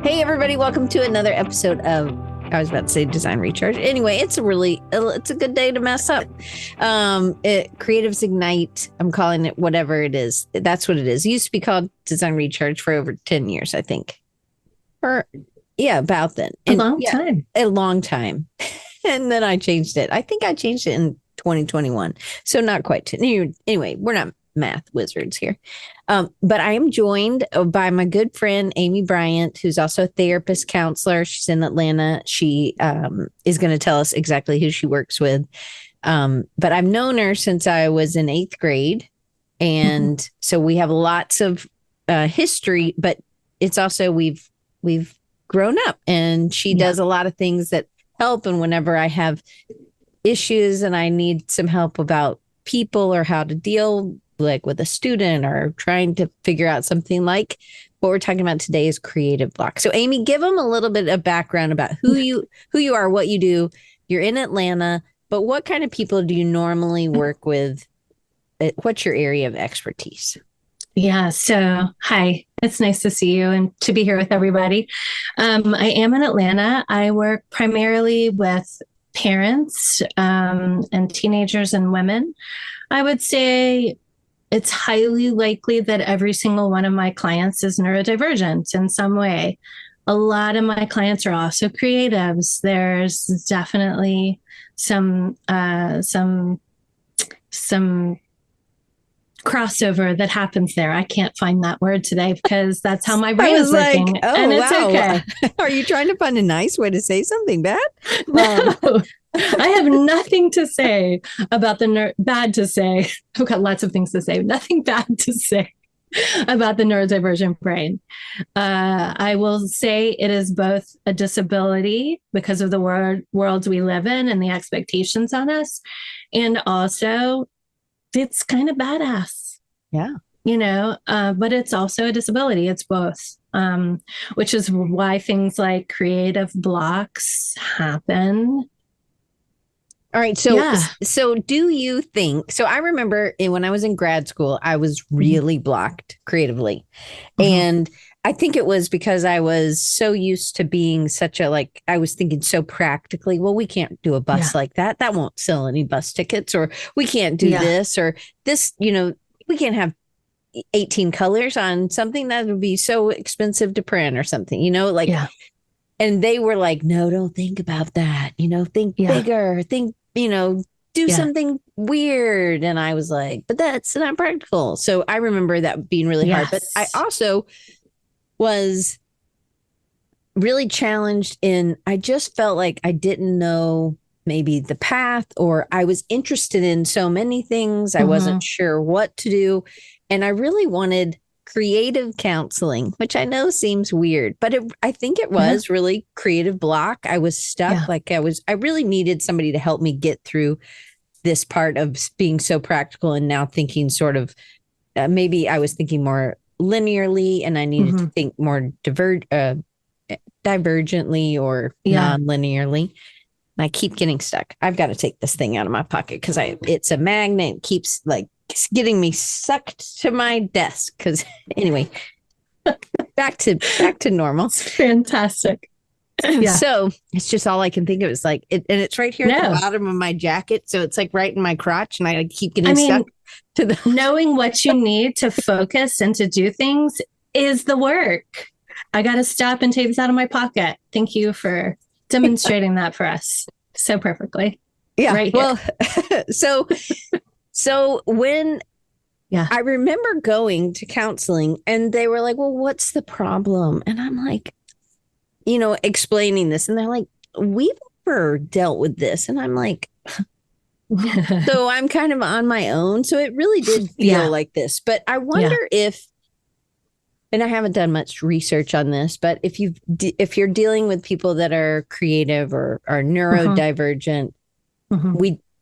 Hey, everybody, welcome to another episode of, I was about to say Design Recharge. Anyway, it's a good day to mess up. Creatives Ignite, I'm calling it whatever it is. That's what it is. It used to be called Design Recharge for over 10 years, I think. About then. A long time. A long time. And then I changed it. I think I changed it in 2021. So not quite 10. Anyway, we're not math wizards here. But I am joined by my good friend, Amy Bryant, who's also a therapist counselor. She's in Atlanta. She is going to tell us exactly who she works with. But I've known her since I was in 8th grade. And so we have lots of history, but it's also we've grown up, and she does a lot of things that help. And whenever I have issues and I need some help about people or how to deal like with a student or trying to figure out something like what we're talking about today is creative block. So Amy, give them a little bit of background about who you are, what you do. You're in Atlanta, but what kind of people do you normally work with? What's your area of expertise? Yeah. So, hi, it's nice to see you and to be here with everybody. I am in Atlanta. I work primarily with parents and teenagers and women. I would say it's highly likely that every single one of my clients is neurodivergent in some way. A lot of my clients are also creatives. There's definitely some crossover that happens there. I can't find that word today because that's how my brain is working. And it's okay. Are you trying to find a nice way to say something bad? No. I have nothing to say about bad to say. I've got lots of things to say, nothing bad to say about the neurodivergent brain. I will say it is both a disability because of the world we live in and the expectations on us. And also it's kind of badass. Yeah. But it's also a disability. It's both, which is why things like creative blocks happen. All right. So do you think, so I remember when I was in grad school, I was really blocked creatively. And I think it was because I was so used to being I was thinking so practically, well, we can't do a bus like that. That won't sell any bus tickets, or we can't do this or this, we can't have 18 colors on something that would be so expensive to print or something, and they were like, no, don't think about that. Think bigger, think, do something weird. And I was like, but that's not practical. So I remember that being really hard. But I also was really challenged I just felt like I didn't know maybe the path, or I was interested in so many things. I wasn't sure what to do. And I really wanted creative counseling, which I know seems weird, but I think it was really creative block. I was stuck. I really needed somebody to help me get through this part of being so practical and now thinking sort of, maybe I was thinking more linearly and I needed to think more divergently or non-linearly. And I keep getting stuck. I've got to take this thing out of my pocket because it's a magnet. It keeps it's getting me sucked to my desk. Because anyway, back to normal. Fantastic. So it's just all I can think of is and it's right here at the bottom of my jacket. So it's right in my crotch, and I keep getting stuck to the. Knowing what you need to focus and to do things is the work. I got to stop and take this out of my pocket. Thank you for demonstrating that for us so perfectly. Yeah. Right. Well, so when I remember going to counseling and they were like, well, what's the problem? And I'm like, explaining this. And they're like, we've never dealt with this. And I'm like, so I'm kind of on my own. So it really did feel like this. But I wonder if, and I haven't done much research on this, but if you're dealing with people that are creative or are neurodivergent,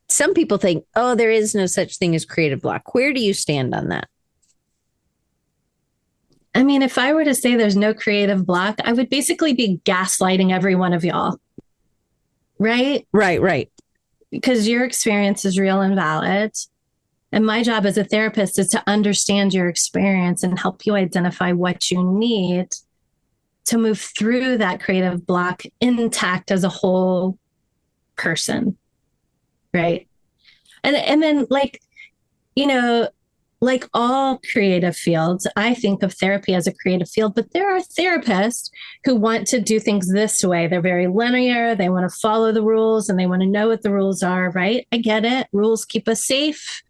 some people think, oh, there is no such thing as creative block. Where do you stand on that? I mean, if I were to say there's no creative block, I would basically be gaslighting every one of y'all. Right? Right. Because your experience is real and valid. And my job as a therapist is to understand your experience and help you identify what you need to move through that creative block intact as a whole person. Right. And then you know, like all creative fields, I think of therapy as a creative field, but there are therapists who want to do things this way. They're very linear. They want to follow the rules and they want to know what the rules are, right? I get it. Rules keep us safe,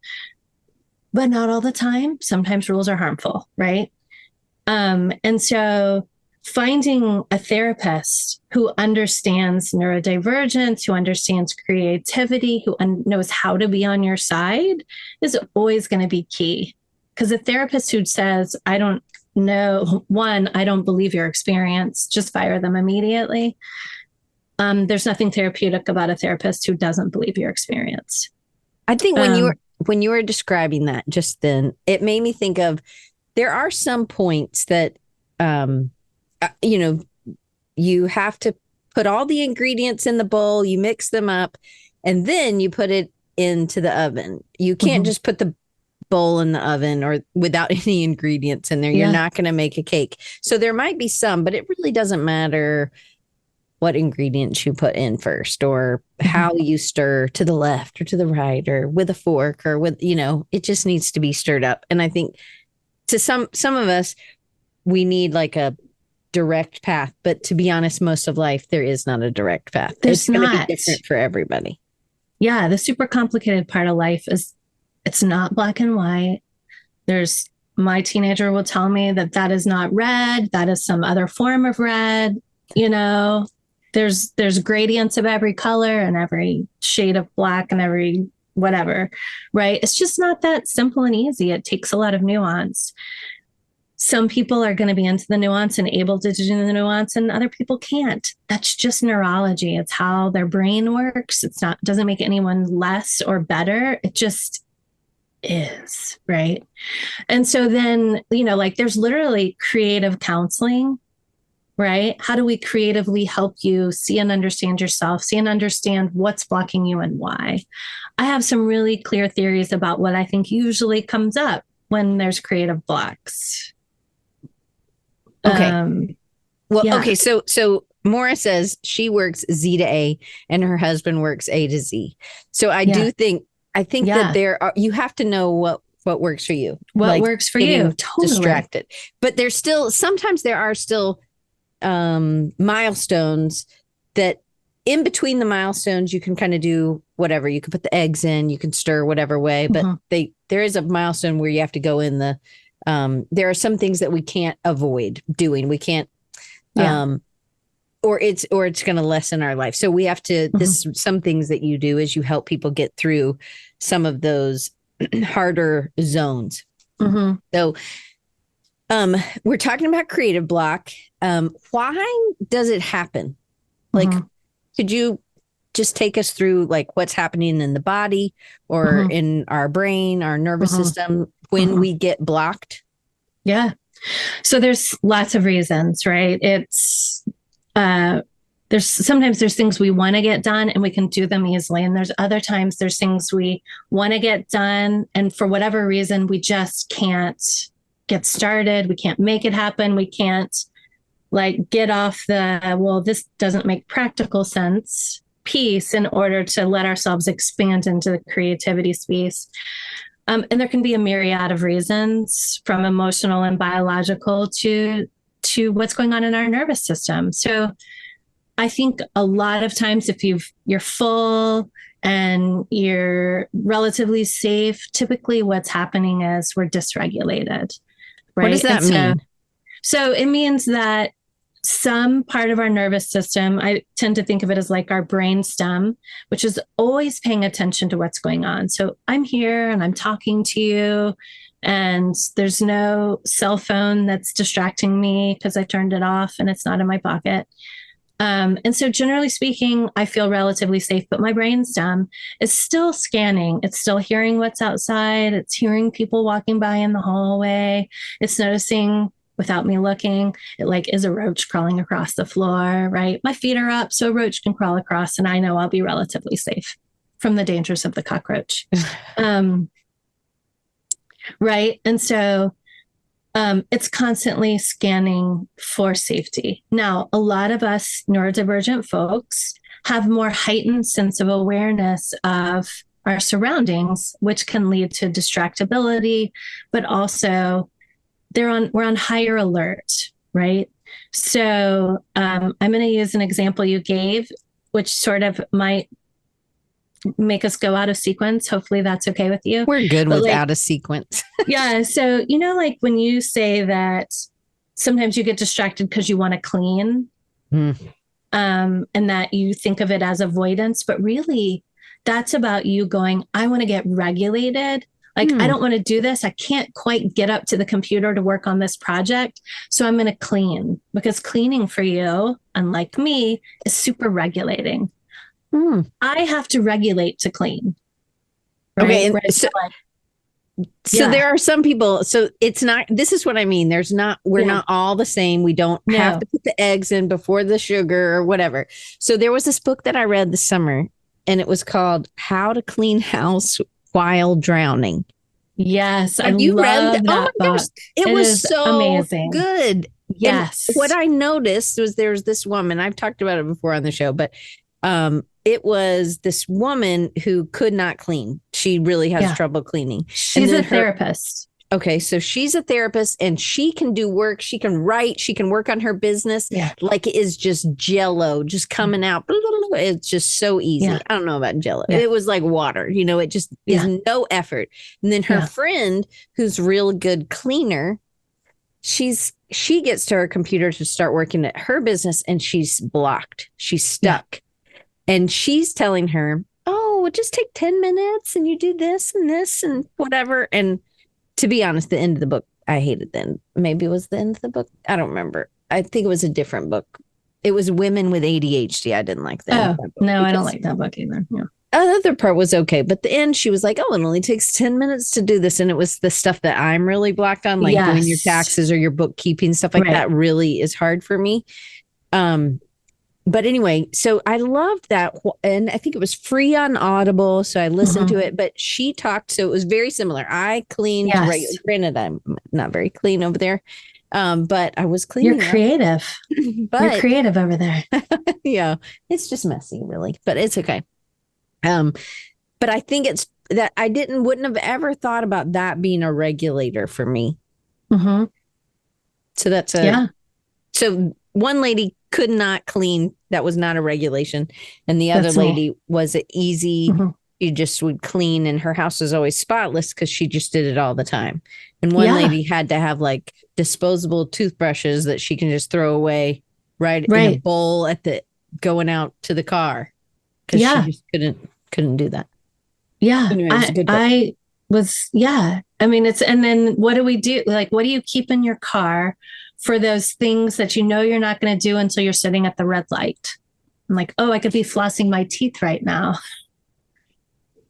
but not all the time. Sometimes rules are harmful, right? And so finding a therapist who understands neurodivergence, who understands creativity, who knows how to be on your side is always going to be key. Because a therapist who says, I don't know, one, I don't believe your experience, just fire them immediately. There's nothing therapeutic about a therapist who doesn't believe your experience. I think when you were describing that just then, it made me think of, there are some points that, you have to put all the ingredients in the bowl, you mix them up, and then you put it into the oven. You can't just put the bowl in the oven or without any ingredients in there. You're not going to make a cake. So there might be some, but it really doesn't matter what ingredients you put in first or how you stir to the left or to the right or with a fork or with, it just needs to be stirred up. And I think to some of us, we need like a direct path, but to be honest, most of life, there is not a direct path. It's going to be different for everybody. Yeah. The super complicated part of life is it's not black and white. My teenager will tell me that is not red. That is some other form of red. There's gradients of every color and every shade of black and every whatever, right? It's just not that simple and easy. It takes a lot of nuance. Some people are going to be into the nuance and able to do the nuance, and other people can't. That's just neurology. It's how their brain works. Doesn't make anyone less or better. It just is, right? And so then, there's literally creative counseling, right? How do we creatively help you see and understand yourself, see and understand what's blocking you and why? I have some really clear theories about what I think usually comes up when there's creative blocks. Okay. Okay. So Maura says she works Z to A and her husband works A to Z. So I think that you have to know what works for you. What works for you. Totally. Distracted. But sometimes there are still milestones that in between the milestones, you can kind of do whatever. You can put the eggs in, you can stir whatever way, but there is a milestone where you have to go in there are some things that we can't avoid doing. We can't, or it's going to lessen our life. So we have to, some things that you do is you help people get through some of those harder zones. So, we're talking about creative block. Why does it happen? Like, could you just take us through like what's happening in the body or in our brain, our nervous system when we get blocked? Yeah. So there's lots of reasons, right? It's, sometimes there's things we want to get done and we can do them easily. And there's other times there's things we want to get done. And for whatever reason, we just can't get started. We can't make it happen. We can't get off this doesn't make practical sense piece in order to let ourselves expand into the creativity space. And there can be a myriad of reasons from emotional and biological to what's going on in our nervous system. So I think a lot of times if you're full and you're relatively safe, typically what's happening is we're dysregulated. Right? What does that mean? So it means that some part of our nervous system, I tend to think of it as like our brain stem, which is always paying attention to what's going on. So I'm here and I'm talking to you and there's no cell phone that's distracting me because I turned it off and it's not in my pocket. And so generally speaking, I feel relatively safe, but my brain stem is still scanning. It's still hearing what's outside. It's hearing people walking by in the hallway. It's noticing without me looking, is a roach crawling across the floor, right? My feet are up so a roach can crawl across and I know I'll be relatively safe from the dangers of the cockroach. Right. And so It's constantly scanning for safety. Now, a lot of us neurodivergent folks have more heightened sense of awareness of our surroundings, which can lead to distractibility, but also we're on higher alert, right? So I'm going to use an example you gave, which sort of might make us go out of sequence. Hopefully that's okay with you. We're good with out of sequence. Yeah. So, like when you say that sometimes you get distracted because you want to clean, and that you think of it as avoidance, but really that's about you going, I want to get regulated. Like, I don't want to do this. I can't quite get up to the computer to work on this project. So I'm going to clean, because cleaning for you, unlike me, is super regulating. I have to regulate to clean. Right? Okay. So there are some people, so it's not, this is what I mean. We're not all the same. We don't have to put the eggs in before the sugar or whatever. So there was this book that I read this summer, and it was called How to Clean House While Drowning. Yes. Have you read that? Oh my gosh. It was so amazing. Good. Yes. And what I noticed was there's this woman, I've talked about it before on the show, but it was this woman who could not clean. She really has trouble cleaning. She's a therapist. Okay. So she's a therapist, and she can do work. She can write. She can work on her business. Yeah. Like it is just jello, just coming out. It's just so easy. Yeah. I don't know about jello. Yeah. It was like water, it just is no effort. And then her friend, who's real good cleaner, she gets to her computer to start working at her business, and she's blocked. She's stuck. Yeah. And she's telling her, oh, just take 10 minutes and you do this and whatever. And to be honest, the end of the book, I hated then. Maybe it was the end of the book. I don't remember. I think it was a different book. It was Women with ADHD. I didn't like that. Oh, no, I don't like that book either. Yeah. The other part was okay. But the end, she was like, oh, it only takes 10 minutes to do this. And it was the stuff that I'm really blocked on, like doing your taxes or your bookkeeping, stuff like that really is hard for me. But anyway, so I loved that. And I think it was free on Audible. So I listened to it, but she talked. So it was very similar. I cleaned, granted, I'm not very clean over there. But I was cleaning. You're creative. You're creative over there. Yeah. It's just messy, really, but it's okay. But I think it's that I wouldn't have ever thought about that being a regulator for me. So that's so one lady could not clean. That was not a regulation. And the other lady was easy. You just would clean, and her house was always spotless because she just did it all the time. And one lady had to have like disposable toothbrushes that she can just throw away right. in a bowl going out to the car. Because she just couldn't do that. Yeah. Anyway, I mean, and then what do we do? Like, what do you keep in your car for those things that you're not going to do until you're sitting at the red light? I'm like, oh, I could be flossing my teeth right now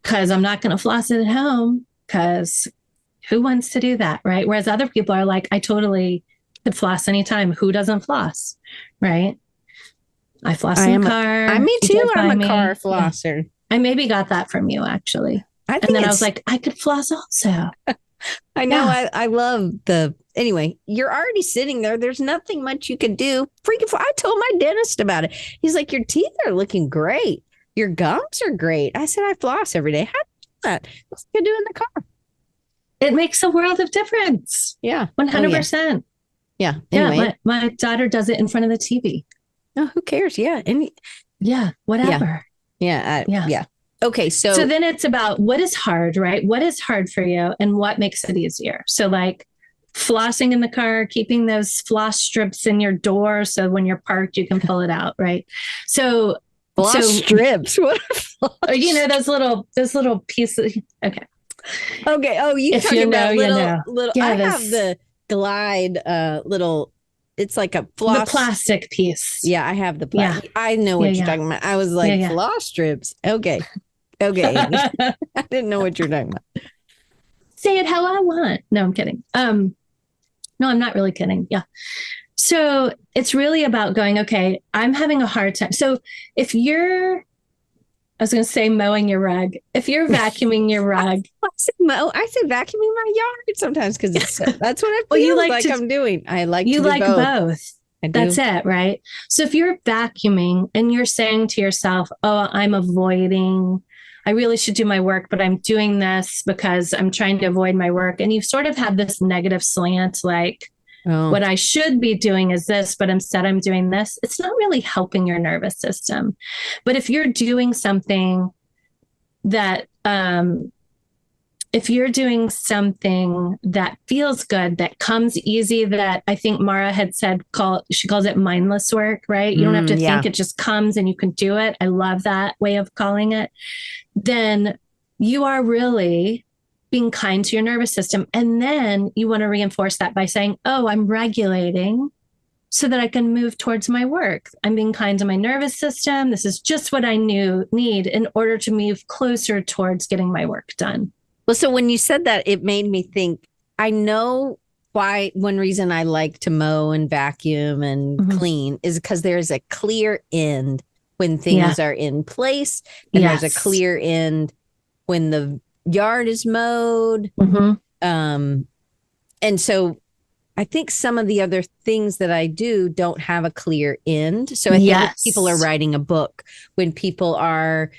because I'm not going to floss it at home, because who wants to do that, right? Whereas other people are like, I totally could floss anytime. Who doesn't floss, right? I floss in the car. Me too. I'm a car flosser. I maybe got that from you, actually. I was like, I could floss also. I know. Yeah. I love anyway, you're already sitting there. There's nothing much you can do. I told my dentist about it. He's like, your teeth are looking great. Your gums are great. I said, I floss every day. How do you do that? What's you do in the car? It makes a world of difference. Yeah. 100%. Yeah. Anyway. Yeah. My daughter does it in front of the TV. No, who cares? Yeah. Whatever. Yeah. Okay. So then it's about what is hard, right? What is hard for you and what makes it easier? So like flossing in the car, keeping those floss strips in your door. So when you're parked, you can pull it out. Right. So strips, what those little pieces. Okay. Oh, you talking about little, I have the Glide, little, it's like a floss. The plastic piece. Yeah, I have the plastic. Yeah. I know what you're talking about. I was like, floss strips. Okay. I didn't know what you're talking about. Say it how I want. No, I'm kidding. No, I'm not really kidding. Yeah. So it's really about going, okay, I'm having a hard time. So if you're I was going to say mowing your rug. If you're vacuuming your rug. I say vacuuming my yard sometimes because that's what it Well, feels like I'm doing. I like to do like both. I do. That's it, right? So if you're vacuuming and you're saying to yourself, oh, I'm avoiding, I really should do my work, but I'm doing this because I'm trying to avoid my work. And you sort of have this negative slant, like, what I should be doing is this, but instead I'm doing this. It's not really helping your nervous system. But if you're doing something that, if you're doing something that feels good, that comes easy, that I think Mara had said, she calls it mindless work, right? You don't have to think, it just comes and you can do it. I love that way of calling it. Then you are really being kind to your nervous system. And then you want to reinforce that by saying, oh, I'm regulating so that I can move towards my work. I'm being kind to my nervous system. This is just what I need in order to move closer towards getting my work done. Well, so when you said that, it made me think, I know why one reason I like to mow and vacuum and clean is because there's a clear end when things are in place. And there's a clear end when the yard is mowed. And so I think some of the other things that I do don't have a clear end. So I think when people are writing a book, when people are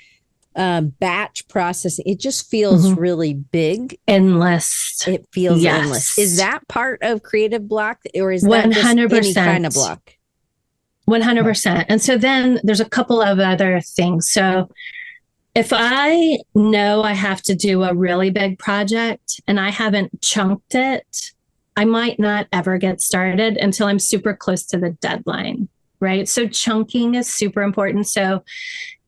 batch processing, it just feels really big. Endless. It feels endless. Is that part of creative block, or is that 100%. Just any kind of block? 100%. And so then there's a couple of other things. So if I know I have to do a really big project and I haven't chunked it, I might not ever get started until I'm super close to the deadline, right? So chunking is super important. So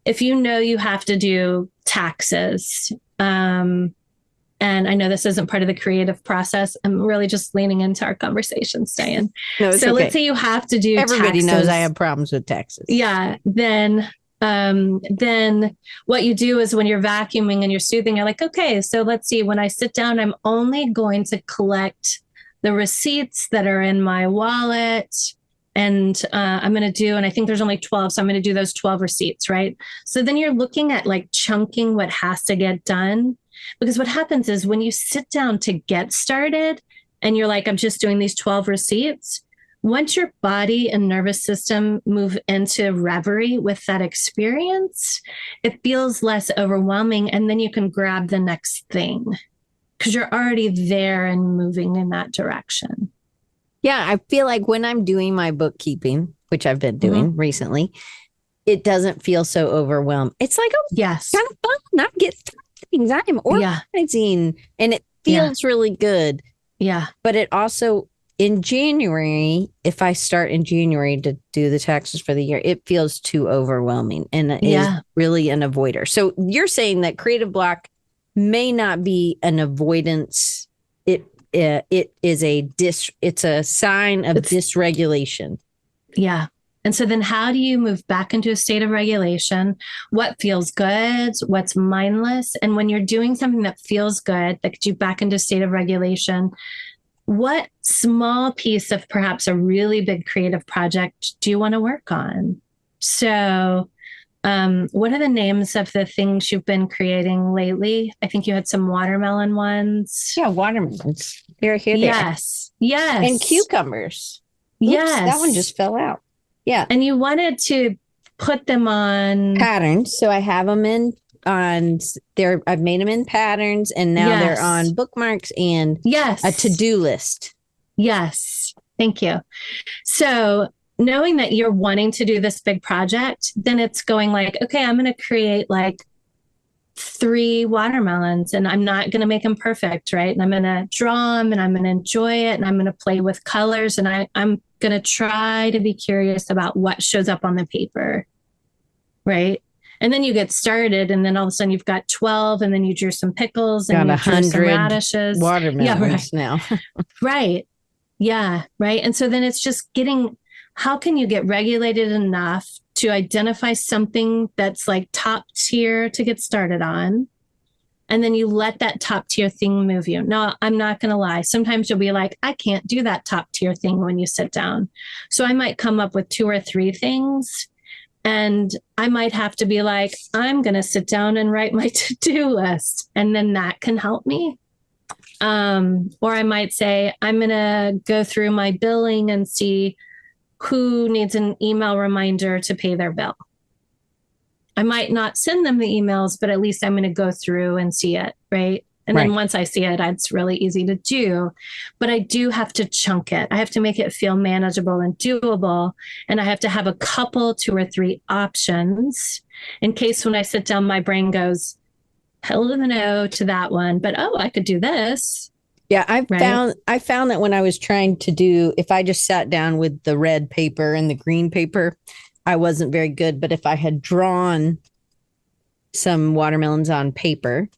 if you know you have to do taxes, and I know this isn't part of the creative process, I'm really just leaning into our conversations, Diane. No, so let's say you have to do Everybody knows I have problems with taxes. Yeah. Then what you do is when you're vacuuming and you're soothing, you're like, okay, so let's see, when I sit down, I'm only going to collect the receipts that are in my wallet. And I'm going to do, and I think there's only 12, so I'm going to do those 12 receipts, right? So then you're looking at like chunking what has to get done. Because what happens is when you sit down to get started and you're like, I'm just doing these 12 receipts, once your body and nervous system move into reverie with that experience, it feels less overwhelming. And then you can grab the next thing because you're already there and moving in that direction. Yeah, I feel like when I'm doing my bookkeeping, which I've been doing recently, it doesn't feel so overwhelmed. It's like, kind of fun. I get things. I am organizing and it feels really good. Yeah. But it also, in January, if I start in January to do the taxes for the year, it feels too overwhelming and is really an avoider. So you're saying that creative block may not be an avoidance. It is it's a sign of dysregulation. Yeah. And so then how do you move back into a state of regulation? What feels good? What's mindless? And when you're doing something that feels good, that gets you back into a state of regulation, what small piece of perhaps a really big creative project do you want to work on? So what are the names of the things you've been creating lately? I think you had some watermelon ones. Yeah, watermelons. Here. Yes. Yes. And cucumbers. Yes. Oops, that one just fell out. Yeah. And you wanted to put them on patterns. So I have them I've made them in patterns and now they're on bookmarks and a to-do list. Yes. Thank you. So knowing that you're wanting to do this big project, then it's going like, okay, I'm going to create like 3 watermelons and I'm not going to make them perfect, right? And I'm going to draw them and I'm going to enjoy it and I'm going to play with colors and I'm going to try to be curious about what shows up on the paper, right? And then you get started and then all of a sudden you've got 12 and then you drew some pickles and you drew some radishes. Watermelons now. Right. Yeah. Right. And so then it's just how can you get regulated enough to identify something that's like top tier to get started on? And then you let that top tier thing move you. No, I'm not going to lie. Sometimes you'll be like, I can't do that top tier thing when you sit down. So I might come up with 2 or 3 things. And I might have to be like, I'm going to sit down and write my to-do list. And then that can help me. Or I might say, I'm going to go through my billing and see who needs an email reminder to pay their bill. I might not send them the emails, but at least I'm going to go through and see it, right? And then once I see it, it's really easy to do. But I do have to chunk it. I have to make it feel manageable and doable. And I have to have a couple, 2 or 3 options in case when I sit down, my brain goes, hell no to that one. But, oh, I could do this. Yeah, I found that when I was trying to do, if I just sat down with the red paper and the green paper, I wasn't very good. But if I had drawn some watermelons on paper,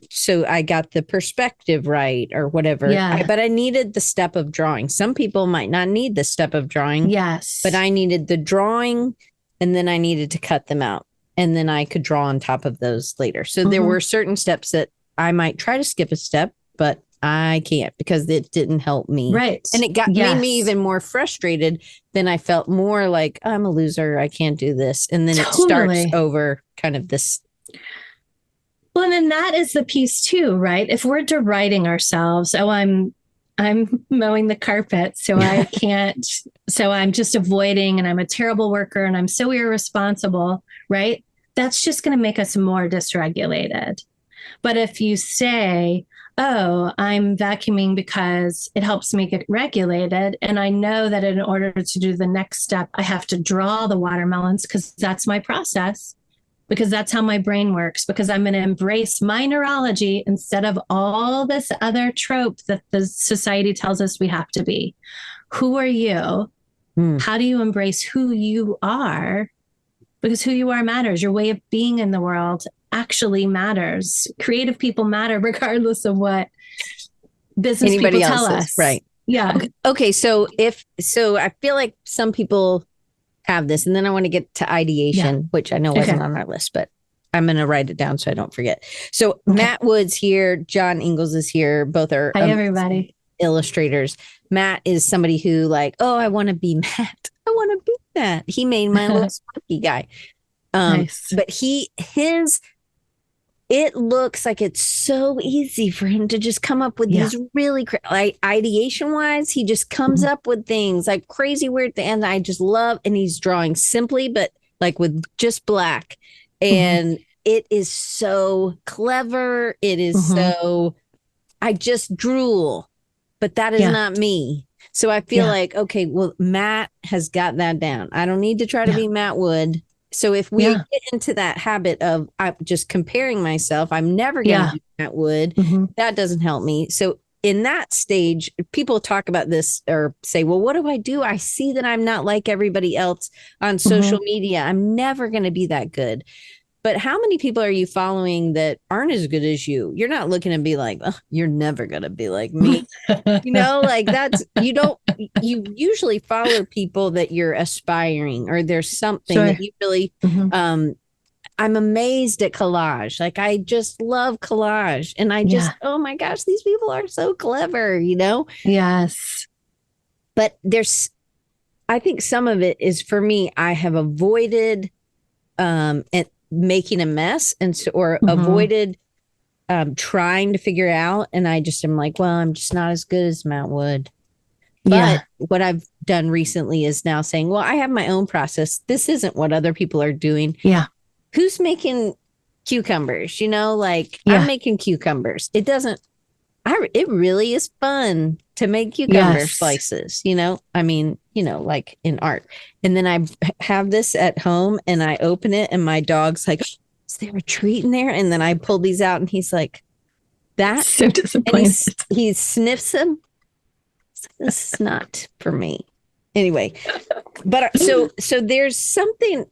so I got the perspective right or whatever. But I needed the step of drawing. Some people might not need the step of drawing. Yes. But I needed the drawing, and then I needed to cut them out. And then I could draw on top of those later. So there were certain steps that I might try to skip a step, but I can't because it didn't help me. Right. And it made me even more frustrated. Then I felt more like I'm a loser. I can't do this. And then it starts over kind of this. Well, and then that is the piece too, right? If we're deriding ourselves, oh, I'm mowing the carpet, so I can't, so I'm just avoiding, and I'm a terrible worker, and I'm so irresponsible, right? That's just going to make us more dysregulated. But if you say, oh, I'm vacuuming because it helps me get regulated, and I know that in order to do the next step, I have to draw the watermelons because that's my process, because that's how my brain works, because I'm going to embrace my neurology instead of all this other trope that the society tells us we have to be. Who are you? How do you embrace who you are? Because who you are matters. Your way of being in the world actually matters. Creative people matter regardless of what business anybody people else tell us. Right. Yeah. Okay. So I feel like some people have this, and then I want to get to ideation, which I know wasn't on our list, but I'm going to write it down so I don't forget. So Matt Wood's here. John Ingalls is here. Both are everybody illustrators. Matt is somebody who like, oh, I want to be Matt. I want to be Matt. He made my little spunky guy. Nice. But it looks like it's so easy for him to just come up with these really like ideation wise. He just comes up with things like crazy weird things. And I just love, and he's drawing simply, but like with just black. And it is so clever. It is so, I just drool, but that is not me. So I feel like, okay, well, Matt has got that down. I don't need to try to be Matt Wood. So if we get into that habit of I'm just comparing myself, I'm never going to be Matt Wood. That doesn't help me. So in that stage, people talk about this or say, well, what do? I see that I'm not like everybody else on social media. I'm never going to be that good. But how many people are you following that aren't as good as you? You're not looking to be like, oh, you're never going to be like me. Like you usually follow people that you're aspiring, or there's something that you really, I'm amazed at collage. Like I just love collage, and I just, oh my gosh, these people are so clever, Yes. But I think some of it is for me, I have avoided, making a mess or avoided trying to figure out. And I just am like, well, I'm just not as good as Matt Wood. But what I've done recently is now saying, well, I have my own process. This isn't what other people are doing. Yeah. Who's making cucumbers? I'm making cucumbers. It really is fun to make cucumber slices, like in art. And then I have this at home and I open it and my dog's like, is there a treat in there? And then I pull these out and he's like, that? So disappointed. He sniffs them. This is not for me. Anyway, but so there's something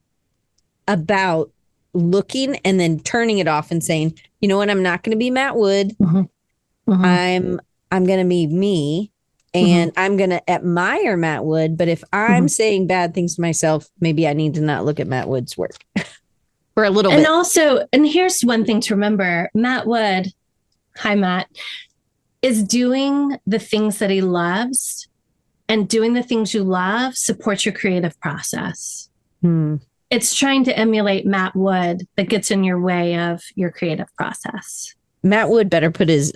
about looking and then turning it off and saying, you know what, I'm not going to be Matt Wood. I'm going to be me, and I'm going to admire Matt Wood. But if I'm saying bad things to myself, maybe I need to not look at Matt Wood's work for a little bit. And also, and here's one thing to remember, Matt Wood, hi, Matt, is doing the things that he loves, and doing the things you love supports your creative process. It's trying to emulate Matt Wood that gets in your way of your creative process. Matt Wood better put his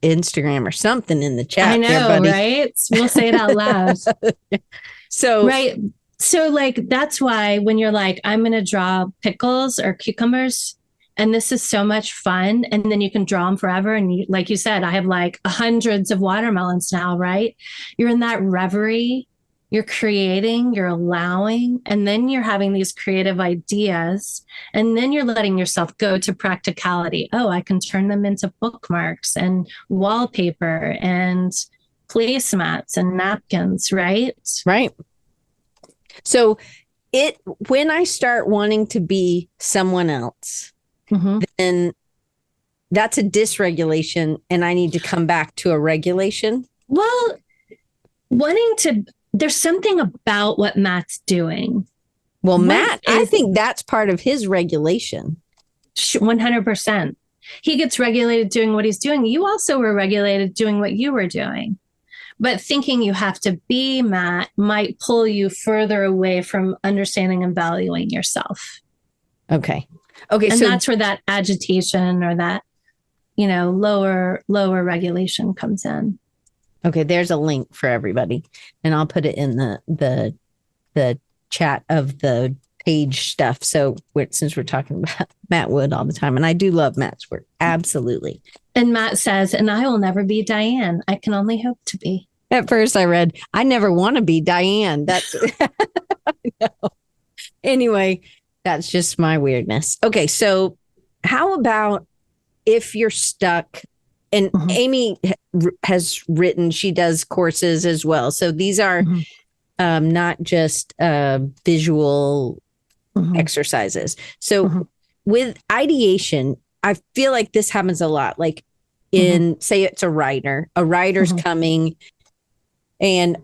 Instagram or something in the chat. I know, there, buddy. Right? We'll say it out loud. So, right. So like, that's why when you're like, I'm going to draw pickles or cucumbers, and this is so much fun. And then you can draw them forever. And you, like you said, I have like hundreds of watermelons now, right? You're in that reverie, you're creating, you're allowing, and then you're having these creative ideas. And then you're letting yourself go to practicality. Oh, I can turn them into bookmarks and wallpaper and placemats and napkins, right? Right. So when I start wanting to be someone else, then that's a dysregulation and I need to come back to a regulation. Well, there's something about what Matt's doing. Well, I think that's part of his regulation. 100%. He gets regulated doing what he's doing. You also were regulated doing what you were doing. But thinking you have to be Matt might pull you further away from understanding and valuing yourself. Okay. And so that's where that agitation or that, lower regulation comes in. Okay. There's a link for everybody. And I'll put it in the chat of the page stuff. So since we're talking about Matt Wood all the time, and I do love Matt's work. Absolutely. And Matt says, and I will never be Diane. I can only hope to be. At first I read, I never want to be Diane. That's no. Anyway, that's just my weirdness. Okay. So how about if you're stuck, and Amy has written, she does courses as well. So these are not just visual exercises. So with ideation, I feel like this happens a lot. Like say it's a writer's coming and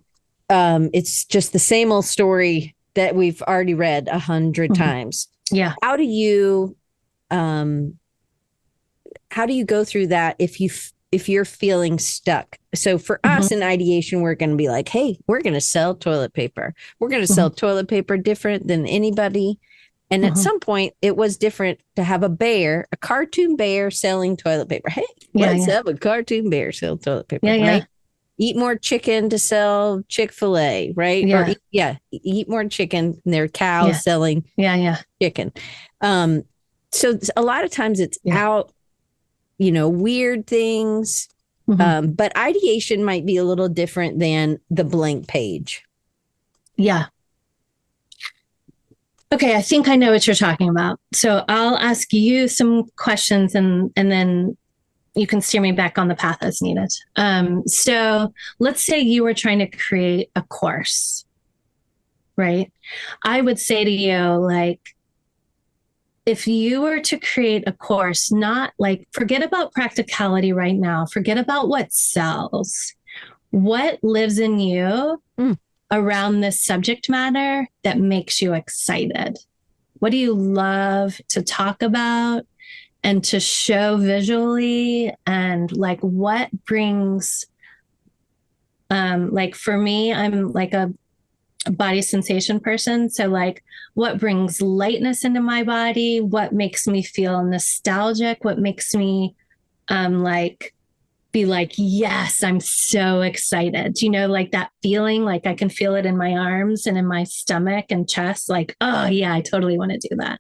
it's just the same old story that we've already read 100 times. Yeah. How do you go through that if you're feeling stuck? So for us in ideation, we're going to be like, hey, we're going to sell toilet paper. We're going to sell toilet paper different than anybody. And at some point it was different to have a cartoon bear selling toilet paper. Hey, let's have a cartoon bear sell toilet paper, right? Eat more chicken to sell Chick-fil-A, right? Yeah. Or eat more chicken. And there are cows selling chicken. So a lot of times it's out, weird things. But ideation might be a little different than the blank page. Yeah. Okay, I think I know what you're talking about. So I'll ask you some questions and then you can steer me back on the path as needed. So let's say you were trying to create a course, right? I would say to you, like, if you were to create a course, not like, forget about practicality right now, forget about what sells, what lives in you around this subject matter that makes you excited? What do you love to talk about and to show visually? And like, what brings, like for me, I'm like a body sensation person. So like, what brings lightness into my body? What makes me feel nostalgic? What makes me be like, yes, I'm so excited. Like that feeling, like I can feel it in my arms and in my stomach and chest. Like, oh yeah, I totally want to do that.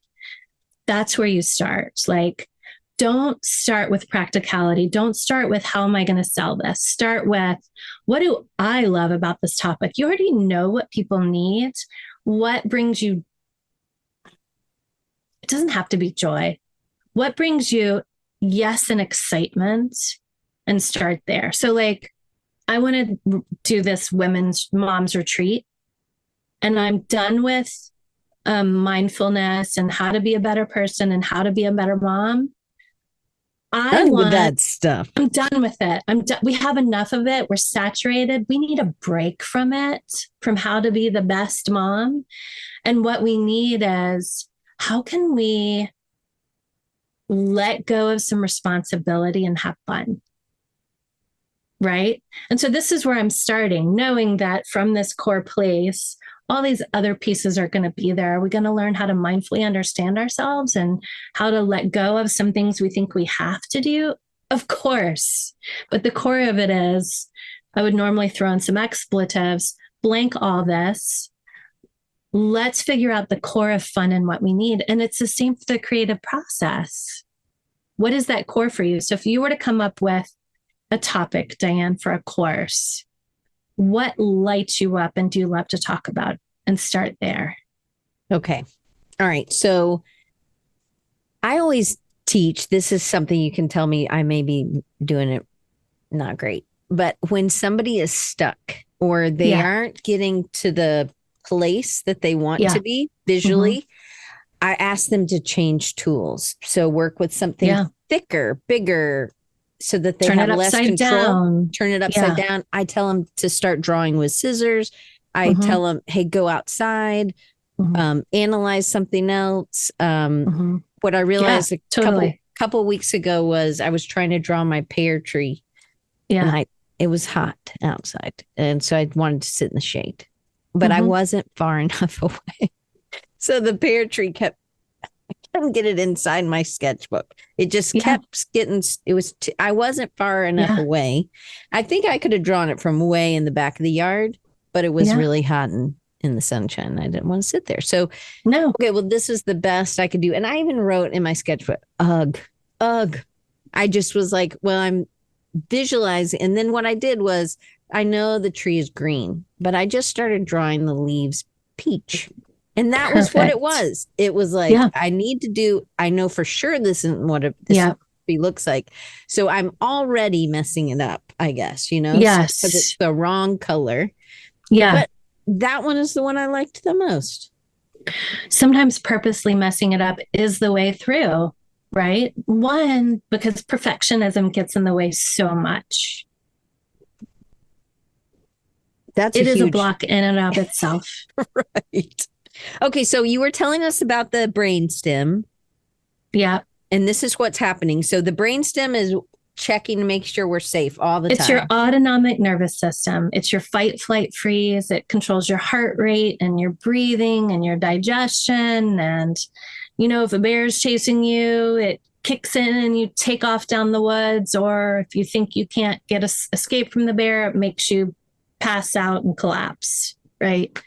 That's where you start. Like, don't start with practicality. Don't start with how am I going to sell this? Start with what do I love about this topic? You already know what people need. What brings you? It doesn't have to be joy. What brings you, yes, and excitement? And start there. So like, I want to do this women's moms retreat and I'm done with mindfulness and how to be a better person and how to be a better mom. Done with that stuff. I'm done with it. We have enough of it. We're saturated. We need a break from it, from how to be the best mom. And what we need is, how can we let go of some responsibility and have fun? Right. And so this is where I'm starting, knowing that from this core place, all these other pieces are going to be there. Are we going to learn how to mindfully understand ourselves and how to let go of some things we think we have to do? Of course. But the core of it is, I would normally throw in some expletives, blank all this. Let's figure out the core of fun and what we need. And it's the same for the creative process. What is that core for you? So if you were to come up with a topic, Diane, for a course, what lights you up and do you love to talk about? And start there. Okay. All right. So I always teach, this is something you can tell me I may be doing it not great, but when somebody is stuck or they aren't getting to the place that they want to be visually, I ask them to change tools. So work with something thicker, bigger, so that they have less control. Turn it upside down. I tell them to start drawing with scissors. I tell them, hey, go outside, analyze something else. What I realized a couple weeks ago was I was trying to draw my pear tree. Yeah. And it was hot outside. And so I wanted to sit in the shade, but I wasn't far enough away. So the pear tree I couldn't get it inside my sketchbook. It just kept getting, I wasn't far enough away. I think I could have drawn it from way in the back of the yard, but it was really hot and in the sunshine. I didn't want to sit there. So okay, well, this is the best I could do. And I even wrote in my sketchbook, ugh. I just was like, well, I'm visualizing. And then what I did was, I know the tree is green, but I just started drawing the leaves peach. And that was what it was. It was like, I know for sure this isn't what this looks like. So I'm already messing it up, I guess, Yes. Because it's the wrong color. Yeah. But that one is the one I liked the most. Sometimes purposely messing it up is the way through, right? One, because perfectionism gets in the way so much. It is a block in and of itself. Right. Okay, so you were telling us about the brainstem. Yeah. And this is what's happening. So the brainstem is checking to make sure we're safe all the time. It's your autonomic nervous system. It's your fight, flight, freeze. It controls your heart rate and your breathing and your digestion. And, if a bear is chasing you, it kicks in and you take off down the woods. Or if you think you can't escape from the bear, it makes you pass out and collapse, right?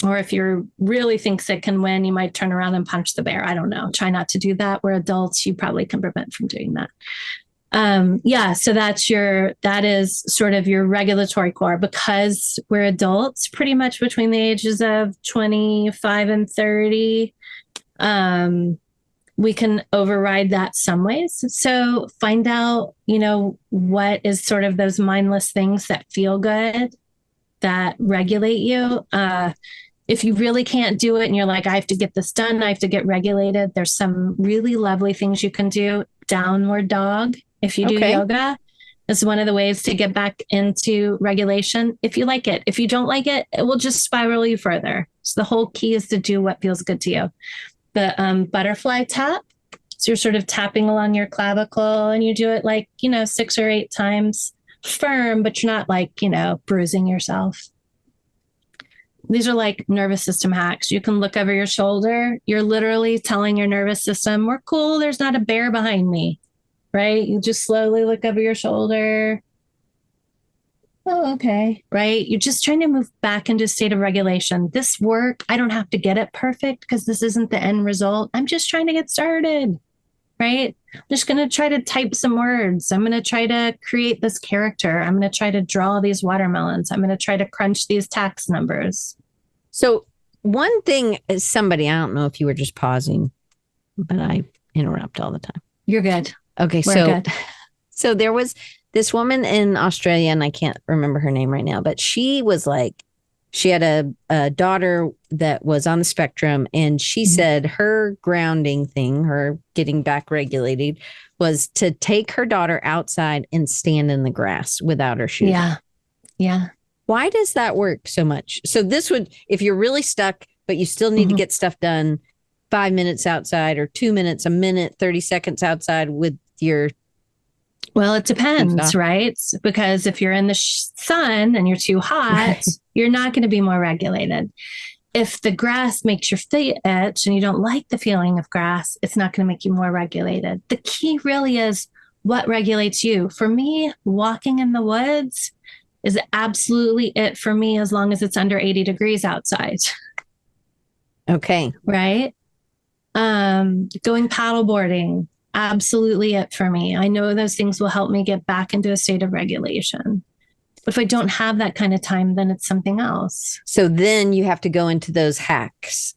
Or if you really thinks it can win, you might turn around and punch the bear. I don't know. Try not to do that. We're adults. You probably can prevent from doing that. So that is sort of your regulatory core, because we're adults pretty much between the ages of 25 and 30. We can override that some ways. So find out, what is sort of those mindless things that feel good, that regulate you. If you really can't do it and you're like, I have to get this done, I have to get regulated, there's some really lovely things you can do. Downward dog, if you do yoga, is one of the ways to get back into regulation. If you like it, if you don't like it, it will just spiral you further. So the whole key is to do what feels good to you. The butterfly tap, so you're sort of tapping along your clavicle and you do it like, 6 or 8 times firm, but you're not like, bruising yourself. These are like nervous system hacks. You can look over your shoulder. You're literally telling your nervous system, we're cool. There's not a bear behind me, right? You just slowly look over your shoulder. Oh, okay. Right. You're just trying to move back into a state of regulation. This work, I don't have to get it perfect because this isn't the end result. I'm just trying to get started. Right. I'm just going to try to type some words. I'm going to try to create this character. I'm going to try to draw these watermelons. I'm going to try to crunch these tax numbers. So one thing is I don't know if you were just pausing, but I interrupt all the time. You're good. Okay. So there was this woman in Australia, and I can't remember her name right now, but she was like, she had a daughter that was on the spectrum, and she said her grounding thing, her getting back regulated, was to take her daughter outside and stand in the grass without her shoes. Yeah. Yeah. Why does that work so much? So this would, if you're really stuck, but you still need to get stuff done, 5 minutes outside or 2 minutes, a minute, 30 seconds outside with your... Well, it depends, right? Because if you're in the sun and you're too hot, you're not going to be more regulated. If the grass makes your feet itch and you don't like the feeling of grass, it's not going to make you more regulated. The key really is what regulates you. For me, walking in the woods is absolutely it for me, as long as it's under 80 degrees outside. Okay. Right? Going paddleboarding, absolutely it for me. I know those things will help me get back into a state of regulation. But if I don't have that kind of time, then it's something else. So then you have to go into those hacks.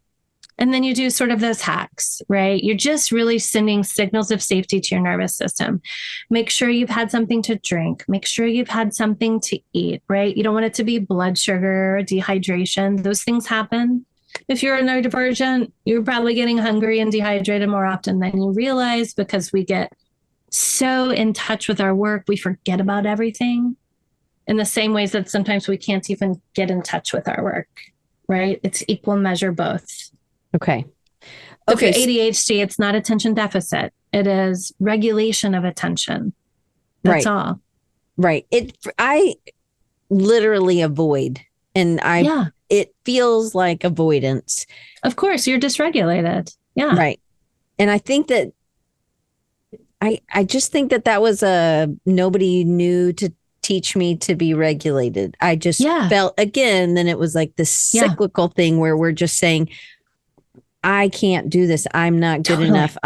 And then you do sort of those hacks, right? You're just really sending signals of safety to your nervous system. Make sure you've had something to drink. Make sure you've had something to eat, right? You don't want it to be blood sugar or dehydration. Those things happen. If you're a neurodivergent, you're probably getting hungry and dehydrated more often than you realize, because we get so in touch with our work, we forget about everything in the same ways that sometimes we can't even get in touch with our work, right? It's equal measure both. Okay. So for ADHD, it's not attention deficit. It is regulation of attention. That's all. Right. I literally avoid, and it feels like avoidance. Of course, you're dysregulated. Yeah. Right. And I think that I just think that was nobody knew to teach me to be regulated. I just felt, again, then it was like this cyclical thing where we're just saying, I can't do this. I'm not good enough.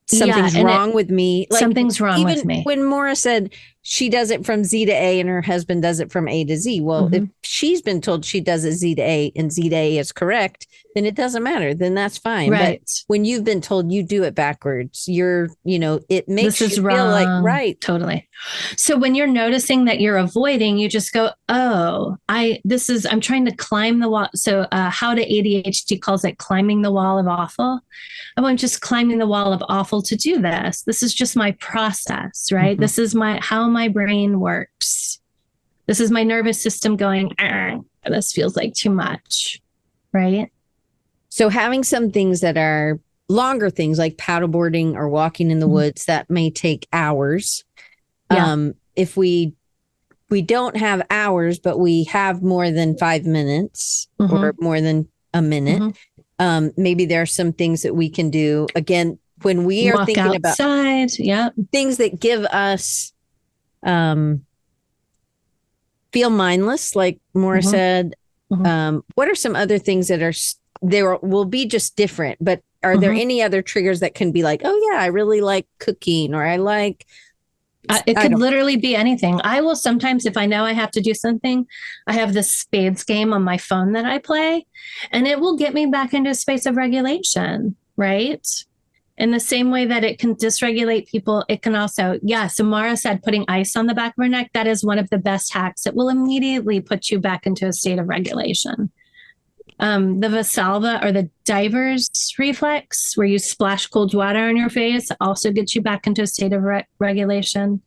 Something's wrong with me. Like, something's wrong with me. When Maura said she does it from Z to A and her husband does it from A to Z. Well, if she's been told she does it Z to A and Z to A is correct, then it doesn't matter. Then that's fine. Right. But when you've been told you do it backwards, it makes you feel like, right. Totally. So when you're noticing that you're avoiding, you just go, oh, I'm trying to climb the wall. So how to ADHD calls it climbing the wall of awful. I'm just climbing the wall of awful to do this. This is just my process, right? Mm-hmm. This is how my brain works. This is my nervous system going, this feels like too much, right? So having some things that are longer things like paddleboarding or walking in the woods that may take hours. Yeah. If we don't have hours, but we have more than 5 minutes or more than a minute, maybe there are some things that we can do. Again, when we are thinking outside, about things that give us feel mindless, like Maura said, what are some other things that are there will be just different, but are there any other triggers that can be like, oh yeah, I really like cooking, or I like it could literally be anything. I will sometimes, if I know I have to do something, I have this spades game on my phone that I play, and it will get me back into a space of regulation, right? In the same way that it can dysregulate people, it can also, so Maura said putting ice on the back of her neck, that is one of the best hacks. It will immediately put you back into a state of regulation. The Valsalva, or the diver's reflex, where you splash cold water on your face, also gets you back into a state of regulation.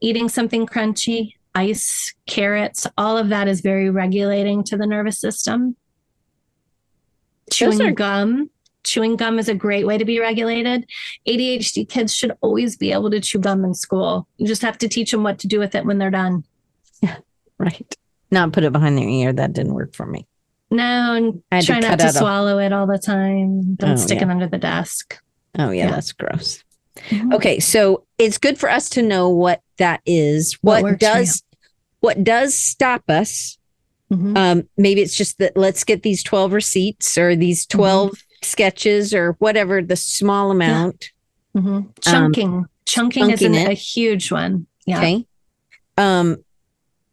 Eating something crunchy, ice, carrots, all of that is very regulating to the nervous system. Chewing gum is a great way to be regulated. ADHD kids should always be able to chew gum in school. You just have to teach them what to do with it when they're done. Yeah, right. Not put it behind their ear. That didn't work for me. No, and try not to swallow it all the time. Don't stick it under the desk. Oh, yeah, that's gross. Mm-hmm. Okay, so it's good for us to know what that is. What does stop us? Maybe it's just that let's get these 12 receipts or these 12 sketches or whatever, the small amount. Chunking is a huge one. Yeah. Okay. All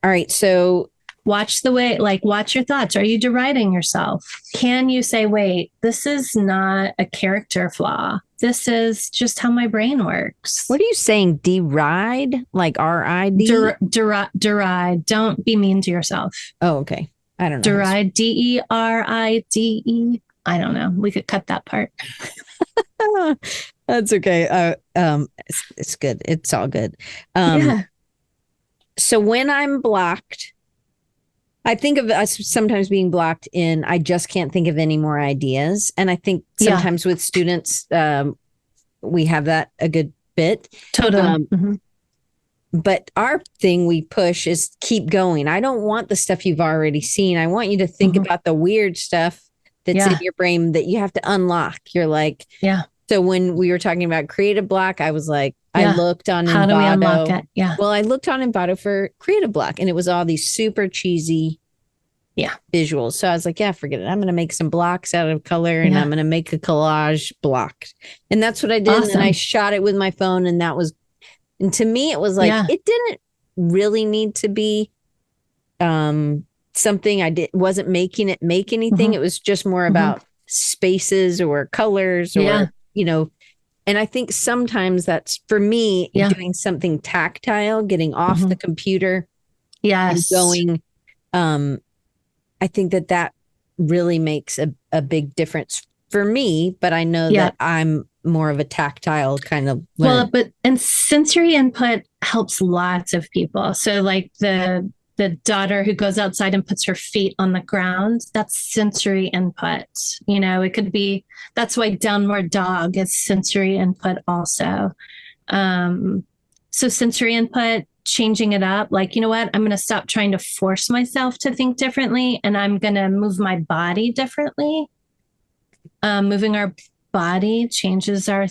right, so watch your thoughts. Are you deriding yourself? Can you say, wait, this is not a character flaw. This is just how my brain works. What are you saying? Deride? Like R-I-D? Deride. Don't be mean to yourself. Oh, okay. I don't know. Deride. D-E-R-I-D-E. I don't know. We could cut that part. That's okay. It's good. It's all good. So when I'm blocked, I think of us sometimes being blocked in, I just can't think of any more ideas. And I think sometimes with students, we have that a good bit. Totally. but our thing we push is keep going. I don't want the stuff you've already seen. I want you to think about the weird stuff that's in your brain that you have to unlock. You're like, so when we were talking about creative block, I was like, I looked on How Envato. do we unlock it? Yeah. Well, I looked on Envato for creative block, and it was all these super cheesy visuals. So I was like, yeah, forget it. I'm going to make some blocks out of color, and I'm going to make a collage block. And that's what I did. Awesome. And then I shot it with my phone, and that was, and to me, it was like, it didn't really need to be something wasn't making it make anything. It was just more about spaces or colors or, you know, and I think sometimes that's for me doing something tactile, getting off the computer and going. I think that really makes a big difference for me, but I know that I'm more of a tactile kind of learner. Well, and sensory input helps lots of people. So like the daughter who goes outside and puts her feet on the ground, that's sensory input. You know, it could be, that's why downward dog is sensory input also. So sensory input, changing it up, like, you know what, I'm going to stop trying to force myself to think differently, and I'm going to move my body differently. Moving our body changes our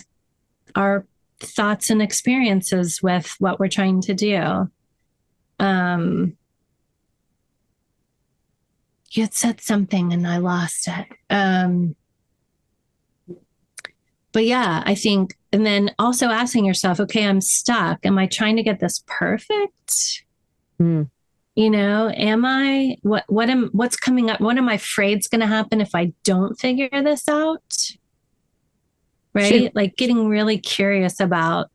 thoughts and experiences with what we're trying to do. You had said something and I lost it. But yeah, I think, and then also asking yourself, okay, I'm stuck. Am I trying to get this perfect? You know, am I, what's coming up? What am I afraid is going to happen if I don't figure this out? Right? Like getting really curious about.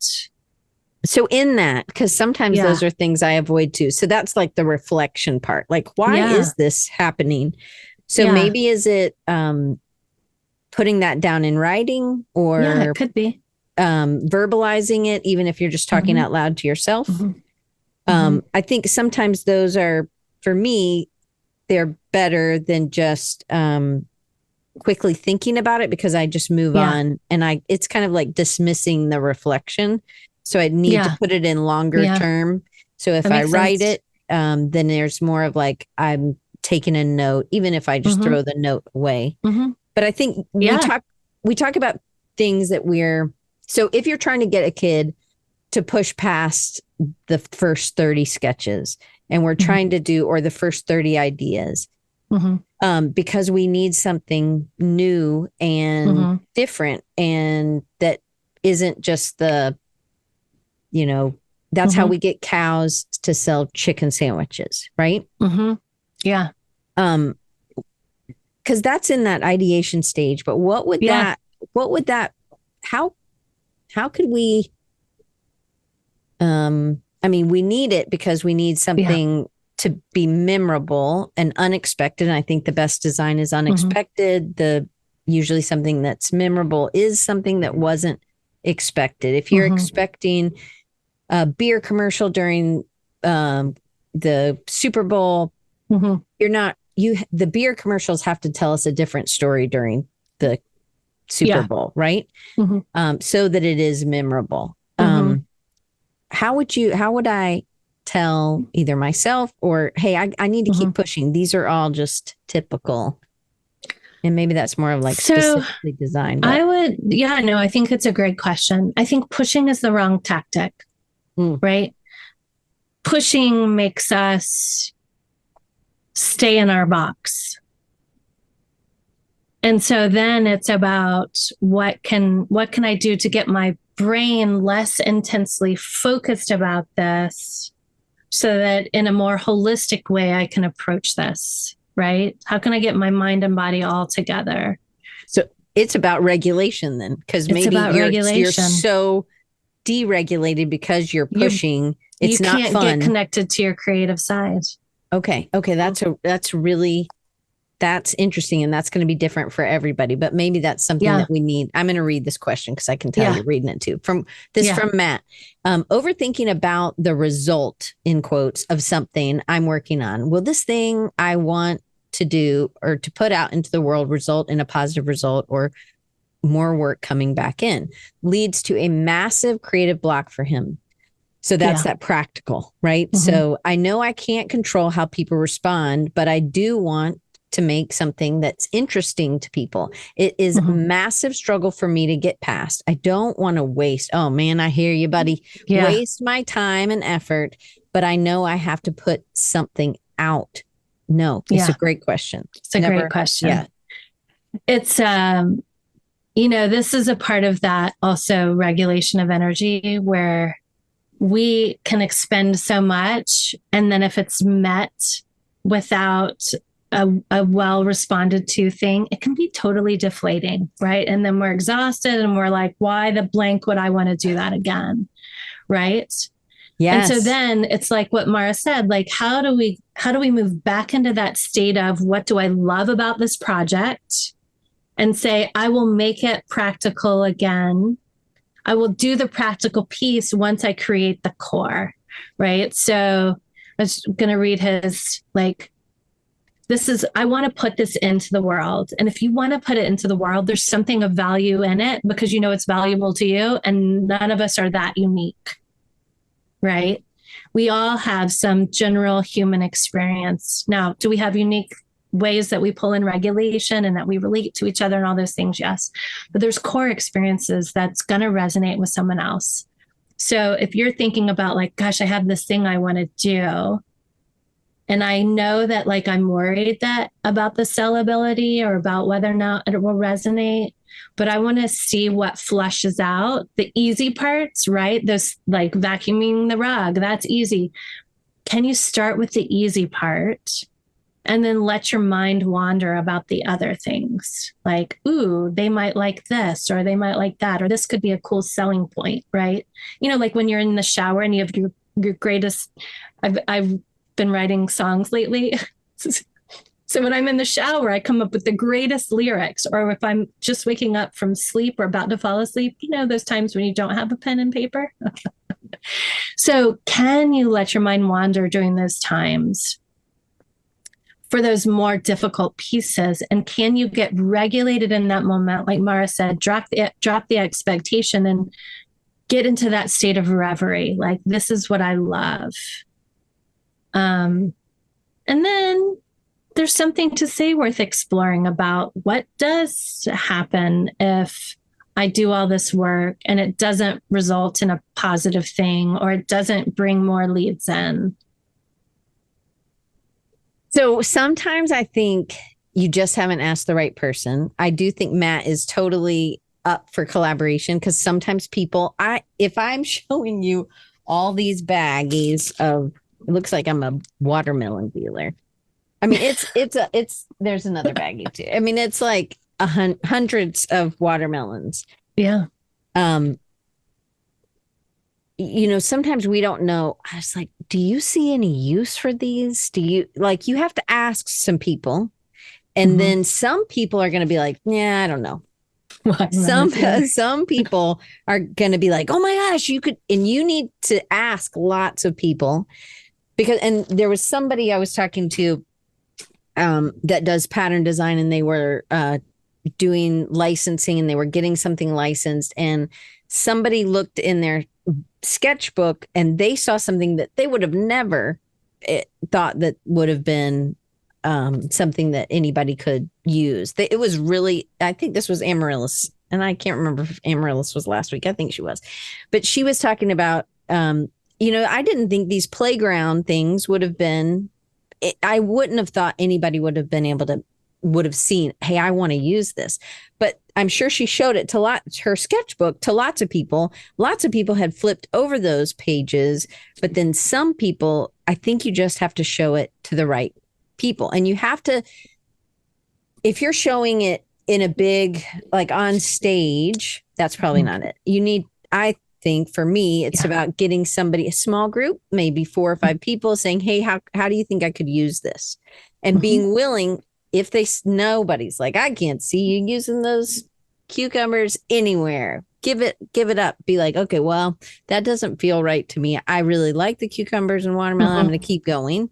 So in that, because sometimes those are things I avoid too. So that's like the reflection part. Like, why is this happening? So maybe is it putting that down in writing, or it could be verbalizing it, even if you're just talking out loud to yourself. I think sometimes those are, for me, they're better than just quickly thinking about it, because I just move on, and it's kind of like dismissing the reflection. So I need to put it in longer term. So if I write it, then there's more of like, I'm taking a note, even if I just throw the note away. But I think we talk about things that so if you're trying to get a kid to push past the first 30 sketches, and we're trying to do, or the first 30 ideas, because we need something new and different, and that isn't just you know, that's how we get cows to sell chicken sandwiches, right? Yeah. Because that's in that ideation stage. But what would that, how could we, I mean, we need it because we need something to be memorable and unexpected. And I think the best design is unexpected. Usually something that's memorable is something that wasn't expected. If you're expecting a beer commercial during the Super Bowl, you're not, the beer commercials have to tell us a different story during the Super Bowl, right? So that it is memorable. How would I tell either myself or, hey, I need to keep pushing. These are all just typical. And maybe that's more of like specifically designed. But. I think it's a great question. I think pushing is the wrong tactic, right? Pushing makes us stay in our box. And so then it's about what can I do to get my brain less intensely focused about this, so that in a more holistic way, I can approach this, right? How can I get my mind and body all together? So it's about regulation then, because maybe you're so deregulated because you're pushing. It's not fun. You can't get connected to your creative side. Okay. That's interesting. And that's going to be different for everybody, but maybe that's something that we need. I'm going to read this question because I can tell you're reading it too. From Matt. Overthinking about the result, in quotes, of something I'm working on. Will this thing I want to do or to put out into the world result in a positive result, or more work coming back in? Leads to a massive creative block for him. So that's that practical, right? Mm-hmm. So I know I can't control how people respond, but I do want to make something that's interesting to people. It is a massive struggle for me to get past. I don't want to waste. Oh man, I hear you, buddy. Yeah. Waste my time and effort, but I know I have to put something out. No, it's a great question. It's a great question. Yeah. It's, this is a part of that also regulation of energy where we can expend so much. And then if it's met without a well responded to thing, it can be totally deflating, right? And then we're exhausted and we're like, why the blank would I want to do that again? Right. Yes. And so then it's like what Mara said, like, how do we move back into that state of what do I love about this project and say, I will make it practical again. I will do the practical piece once I create the core. Right. So I was going to read his, like, I want to put this into the world. And if you want to put it into the world, there's something of value in it because you know it's valuable to you. And none of us are that unique, right? We all have some general human experience. Now, do we have unique ways that we pull in regulation and that we relate to each other and all those things? Yes. But there's core experiences that's going to resonate with someone else. So if you're thinking about like, gosh, I have this thing I want to do, and I know that like I'm worried that about the sellability or about whether or not it will resonate, but I want to see what flushes out the easy parts, right? Those like vacuuming the rug, that's easy. Can you start with the easy part and then let your mind wander about the other things? Like, ooh, they might like this or they might like that, or this could be a cool selling point, right? You know, like when you're in the shower and you have your greatest, I've been writing songs lately. So when I'm in the shower, I come up with the greatest lyrics, or if I'm just waking up from sleep or about to fall asleep, you know, those times when you don't have a pen and paper. So can you let your mind wander during those times for those more difficult pieces? And can you get regulated in that moment? Like Mara said, drop the expectation and get into that state of reverie. Like, this is what I love. And then there's something to say worth exploring about what does happen if I do all this work and it doesn't result in a positive thing, or it doesn't bring more leads in. So sometimes I think you just haven't asked the right person. I do think Matt is totally up for collaboration because sometimes people, if I'm showing you all these baggies of, it looks like I'm a watermelon dealer. I mean, there's another baggie too. I mean, it's like hundreds of watermelons. Yeah. Sometimes we don't know. I was like, do you see any use for these? You have to ask some people. And then some people are going to be like, yeah, I don't know. Some people are going to be like, oh my gosh, you could, and you need to ask lots of people. And there was somebody I was talking to that does pattern design, and they were doing licensing and they were getting something licensed, and somebody looked in their sketchbook and they saw something that they would have never thought that would have been something that anybody could use. It was really, I think this was Amaryllis, and I can't remember if Amaryllis was last week. I think she was, but she was talking about I didn't think these playground things would have been, I wouldn't have thought anybody would have seen, hey, I want to use this. But I'm sure she showed it to her sketchbook to lots of people. Lots of people had flipped over those pages. But then some people, I think you just have to show it to the right people. And you have to, if you're showing it in a big, like on stage, that's probably not it. I think for me, it's about getting somebody, a small group, maybe 4 or 5 people, saying, hey, how do you think I could use this? And being willing, if nobody's like, I can't see you using those cucumbers anywhere, give it up. Be like, okay, well, that doesn't feel right to me. I really like the cucumbers and watermelon. I'm going to keep going.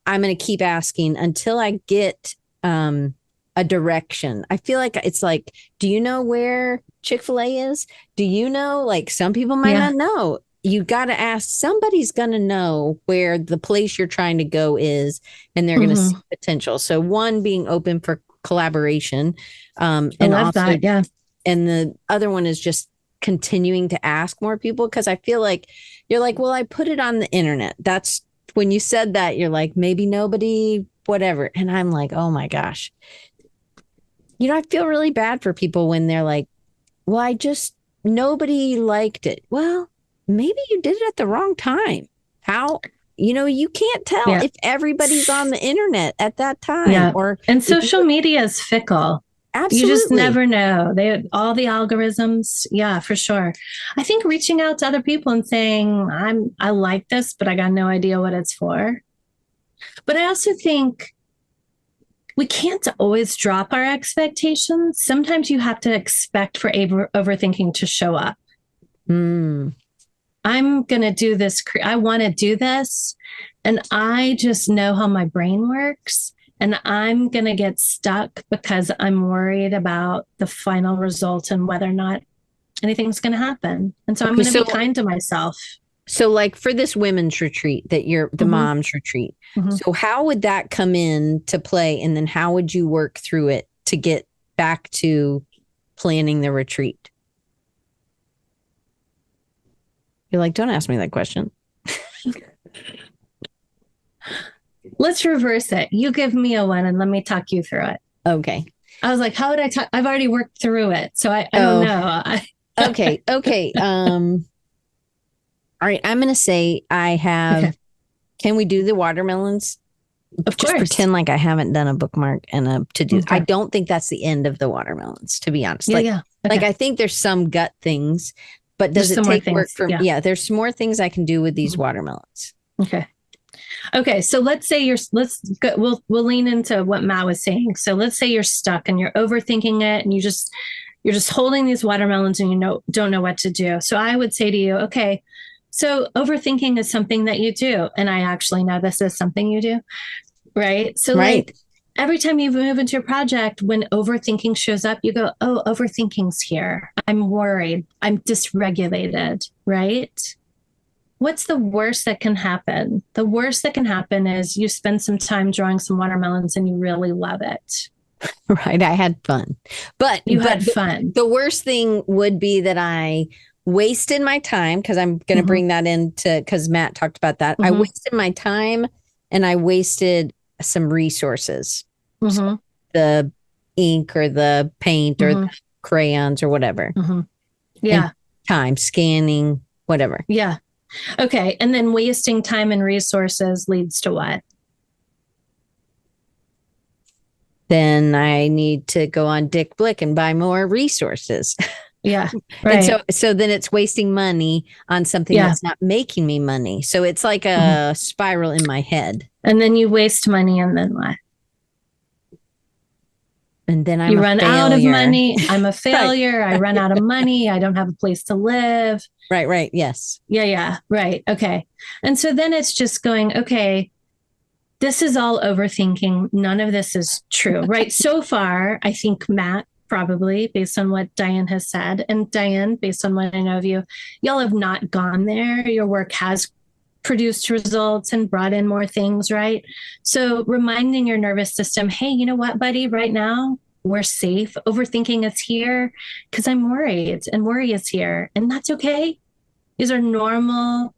I'm going to keep asking until I get a direction. I feel like it's like, do you know where Chick-fil-A is? Do you know, like, some people might not know. you got to ask, somebody's going to know where the place you're trying to go is, and they're going to see potential. So one, being open for collaboration. And I love also, that. Yeah. And the other one is just continuing to ask more people. Cause I feel like you're like, well, I put it on the internet. That's when you said that, you're like, maybe nobody, whatever. And I'm like, oh my gosh, I feel really bad for people when they're like, well, nobody liked it. Well, maybe you did it at the wrong time. How, you can't tell if everybody's on the internet at that time and social media is fickle. Absolutely. You just never know. All the algorithms. Yeah, for sure. I think reaching out to other people and saying, I like this, but I got no idea what it's for. But I also think we can't always drop our expectations. Sometimes you have to expect for overthinking to show up. I'm going to do this. I want to do this. And I just know how my brain works. And I'm going to get stuck because I'm worried about the final result and whether or not anything's going to happen. And so I'm going to be kind to myself. So like for this women's retreat that the mom's retreat. So how would that come in to play? And then how would you work through it to get back to planning the retreat? You're like, don't ask me that question. Let's reverse it. You give me a one and let me talk you through it. Okay. I was like, how would I talk? I've already worked through it. So I don't know. Okay. All right. I'm going to say I have, can we do the watermelons? Of Just course. pretend like I haven't done a bookmark and a to-do. Okay. I don't think that's the end of the watermelons, to be honest. Okay. Like I think there's some gut things, but does it take work for me? Yeah, there's some more things I can do with these watermelons. Okay. So let's say we'll lean into what Matt was saying. So let's say you're stuck and you're overthinking it and you're just holding these watermelons and don't know what to do. So I would say to you, okay, so overthinking is something that you do. And I actually know this is something you do, right? So like every time you move into your project, when overthinking shows up, you go, oh, overthinking's here. I'm worried. I'm dysregulated, right? What's the worst that can happen? The worst that can happen is you spend some time drawing some watermelons and you really love it. Right. I had fun. But you had fun. The worst thing would be that I wasted my time, because I'm going to bring that into, because Matt talked about that. I wasted my time and I wasted some resources. So the ink or the paint or the crayons or whatever. Yeah. And time, scanning, whatever. Yeah. Okay. And then wasting time and resources leads to what? Then I need to go on Dick Blick and buy more resources. Yeah. Right. And so then it's wasting money on something that's not making me money. So it's like a spiral in my head. And then you waste money and then what? And then you run out of money. I'm a failure. I run out of money. I don't have a place to live. Right. Yes. Yeah. Right. Okay. And so then it's just going, okay, this is all overthinking. None of this is true, right? So far, I think Matt, probably based on what Diane has said, and Diane, based on what I know of you, y'all have not gone there. Your work has produced results and brought in more things, right? So reminding your nervous system, hey, you know what, buddy, right now we're safe. Overthinking is here because I'm worried, and worry is here. And that's okay. These are normal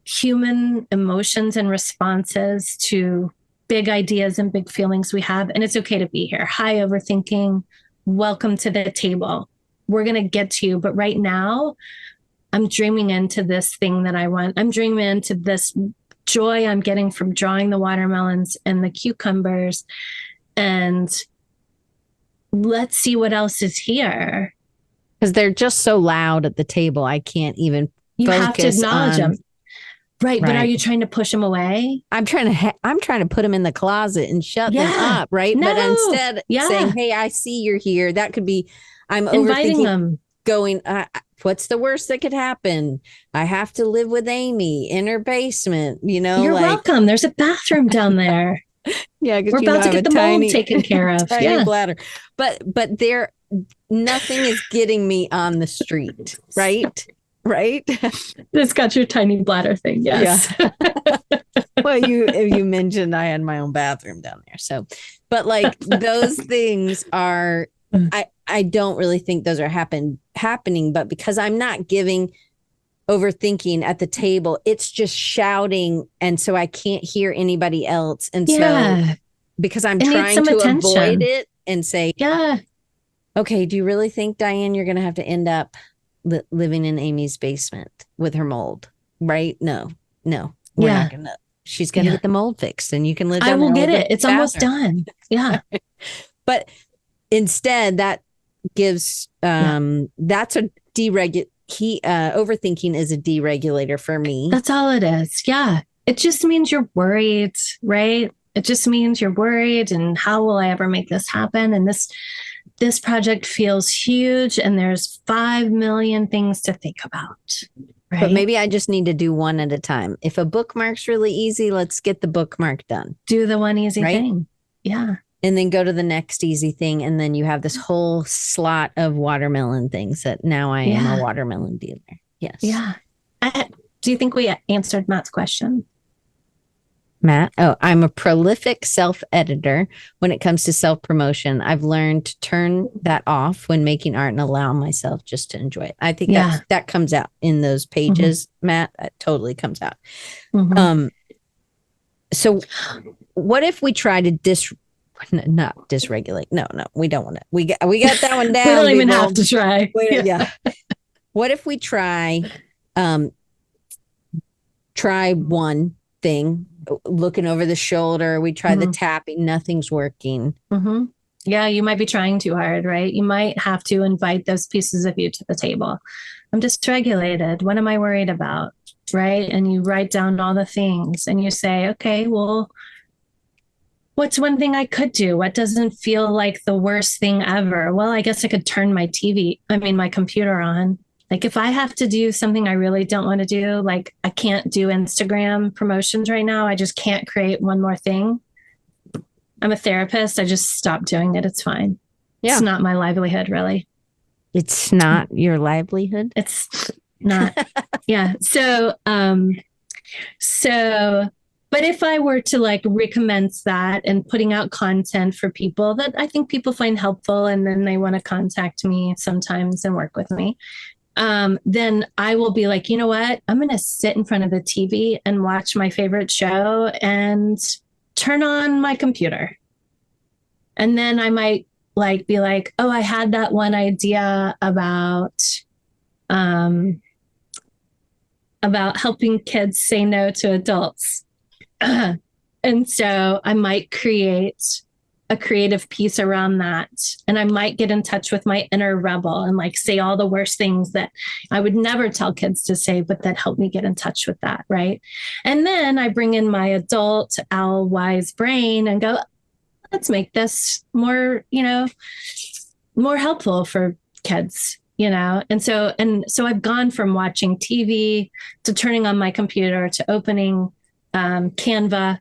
human emotions and responses to big ideas and big feelings we have. And it's okay to be here. Hi, overthinking. Welcome to the table. We're going to get to you. But right now, I'm dreaming into this thing that I want. I'm dreaming into this joy I'm getting from drawing the watermelons and the cucumbers. And let's see what else is here. Because they're just so loud at the table. I can't even You have to acknowledge them. Right. But are you trying to push them away? I'm trying to put them in the closet and shut them up. Right. No. But instead saying, hey, I see you're here. That could be, I'm inviting overthinking them. Going, what's the worst that could happen? I have to live with Amy in her basement. You're welcome. There's a bathroom down there. Yeah. We're about to get the mold taken care of. Tiny bladder. But nothing is getting me on the street. Right. right? It's got your tiny bladder thing. Yes. Yeah. Well, you mentioned I had my own bathroom down there. So, but like those things are, I don't really think those are happening, but because I'm not giving overthinking at the table, it's just shouting. And so I can't hear anybody else. And so because I'm trying to avoid it and say, okay, do you really think, Diane, you're going to have to end up living in Amy's basement with her mold? Right? No, we're not going to. She's going to get the mold fixed and you can live down there. I will get it. It's almost done. Yeah. But instead that gives, that's a overthinking is a deregulator for me. That's all it is. Yeah. It just means you're worried, right? It just means you're worried and how will I ever make this happen? And this project feels huge and there's 5 million things to think about. Right? But maybe I just need to do one at a time. If a bookmark's really easy, let's get the bookmark done. Do the one easy thing. Yeah. And then go to the next easy thing. And then you have this whole slot of watermelon things that now I am a watermelon dealer. Yes. Yeah. Do you think we answered Matt's question? Matt? Oh, I'm a prolific self-editor when it comes to self-promotion. I've learned to turn that off when making art and allow myself just to enjoy it. I think that comes out in those pages, Matt. That totally comes out. So what if we try to not dysregulate? No, we don't want to. We got that one down. We don't even have to try. What if we try one thing, looking over the shoulder, we try the tapping, nothing's working. Yeah, you might be trying too hard, right? You might have to invite those pieces of you to the table. I'm dysregulated. What am I worried about? Right? And you write down all the things and you say, okay, well, what's one thing I could do? What doesn't feel like the worst thing ever? Well, I guess I could turn my computer on. Like if I have to do something I really don't want to do, like I can't do Instagram promotions right now. I just can't create one more thing. I'm a therapist. I just stopped doing it. It's fine. Yeah. It's not my livelihood, really. It's not your livelihood? It's not. Yeah. So, but if I were to like recommence that and putting out content for people that I think people find helpful and then they want to contact me sometimes and work with me, then I will be like, you know what? I'm going to sit in front of the TV and watch my favorite show and turn on my computer. And then I might be like, oh, I had that one idea about helping kids say no to adults. And so I might create a creative piece around that. And I might get in touch with my inner rebel and like say all the worst things that I would never tell kids to say, but that help me get in touch with that. Right. And then I bring in my adult owl wise brain and go, let's make this more, more helpful for kids, And so I've gone from watching TV to turning on my computer to opening Canva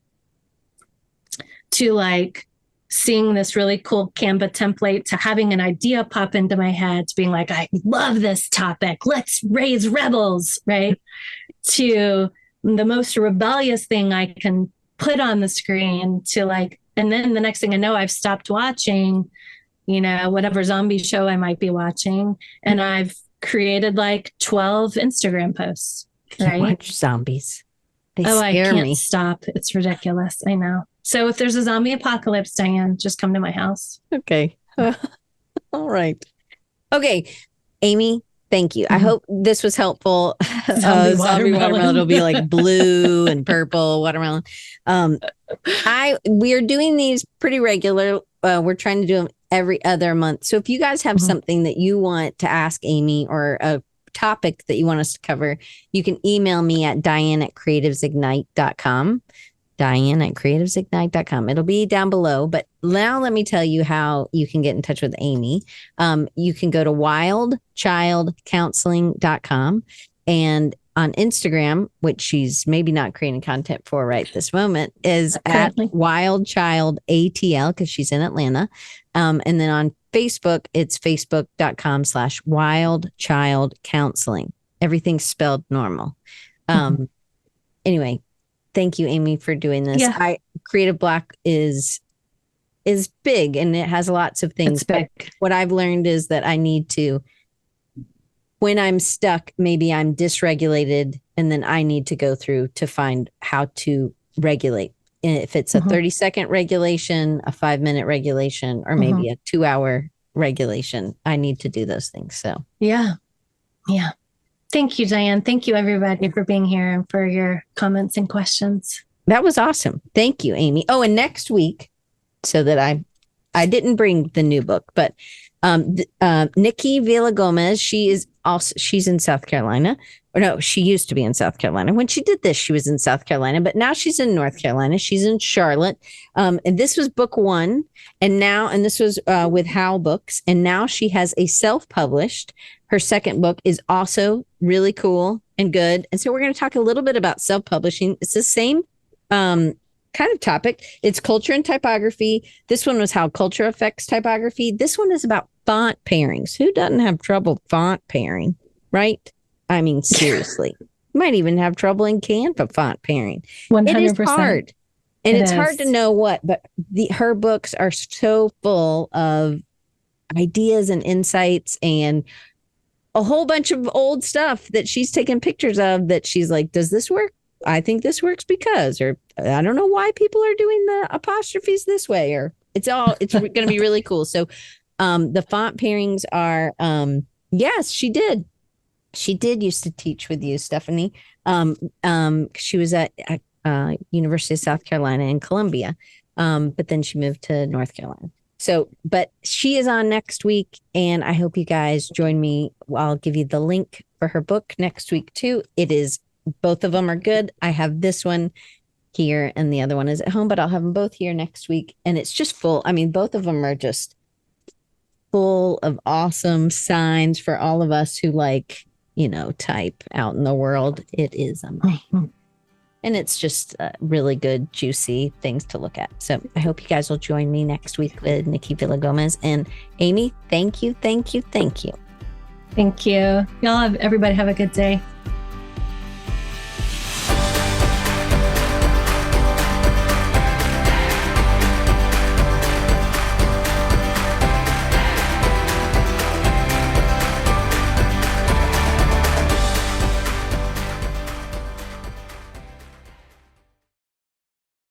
to like seeing this really cool Canva template to having an idea pop into my head to being like, I love this topic. Let's raise rebels, right? To the most rebellious thing I can put on the screen to like, and then the next thing I know, I've stopped watching, whatever zombie show I might be watching. And I've created like 12 Instagram posts. Right? Watch zombies. I can't stop. It's ridiculous. I know. So if there's a zombie apocalypse, Diane, just come to my house. Okay. All right. Okay. Amy, thank you. I hope this was helpful. Zombie watermelon will be like blue and purple watermelon. We are doing these pretty regular. We're trying to do them every other month. So if you guys have something that you want to ask Amy or a topic that you want us to cover, you can email me at diane@creativesignite.com. diane@creativesignite.com. It'll be down below, but now let me tell you how you can get in touch with Amy. You can go to wildchildcounseling.com, and on Instagram, which she's maybe not creating content for right this moment, is at wildchildatl because she's in Atlanta. And then on Facebook, it's facebook.com/wildchildcounseling. everything's spelled normal. Anyway, thank you, Amy, for doing this. Yeah. Creative block is big, and it has lots of things. It's big. But what I've learned is that I need to, when I'm stuck, maybe I'm dysregulated, and then I need to go through to find how to regulate. If it's a 30-second regulation, a 5-minute regulation, or maybe a 2-hour regulation, I need to do those things. So, yeah. Thank you, Diane. Thank you, everybody, for being here and for your comments and questions. That was awesome. Thank you, Amy. Oh, and next week, so that I didn't bring the new book, but Nikki Villagomez, she's in South Carolina. Or no, she used to be in South Carolina. When she did this, she was in South Carolina, but now she's in North Carolina. She's in Charlotte. And this was book 1. And this was with Howl Books. And now she has a self-published. Her second book is also really cool and good. And so we're going to talk a little bit about self-publishing. It's the same kind of topic. It's culture and typography. This one was how culture affects typography. This one is about font pairings. Who doesn't have trouble font pairing, right? I mean, seriously, you might even have trouble in Canva font pairing. 100%. It is hard. And it's hard to know what, but her books are so full of ideas and insights and a whole bunch of old stuff that she's taken pictures of that she's like, does this work? I think this works because, or I don't know why people are doing the apostrophes this way, or it's going to be really cool. So the font pairings are, yes, she did. She did used to teach with you, Stephanie. She was at University of South Carolina in Columbia, but then she moved to North Carolina. So, but she is on next week, and I hope you guys join me. I'll give you the link for her book next week too. Both of them are good. I have this one here, and the other one is at home, but I'll have them both here next week, and it's just full. I mean, both of them are just full of awesome signs for all of us who type out in the world. It is amazing. And it's just really good, juicy things to look at. So I hope you guys will join me next week with Nikki Villagomez. And Amy, thank you. Thank you. Everybody have a good day.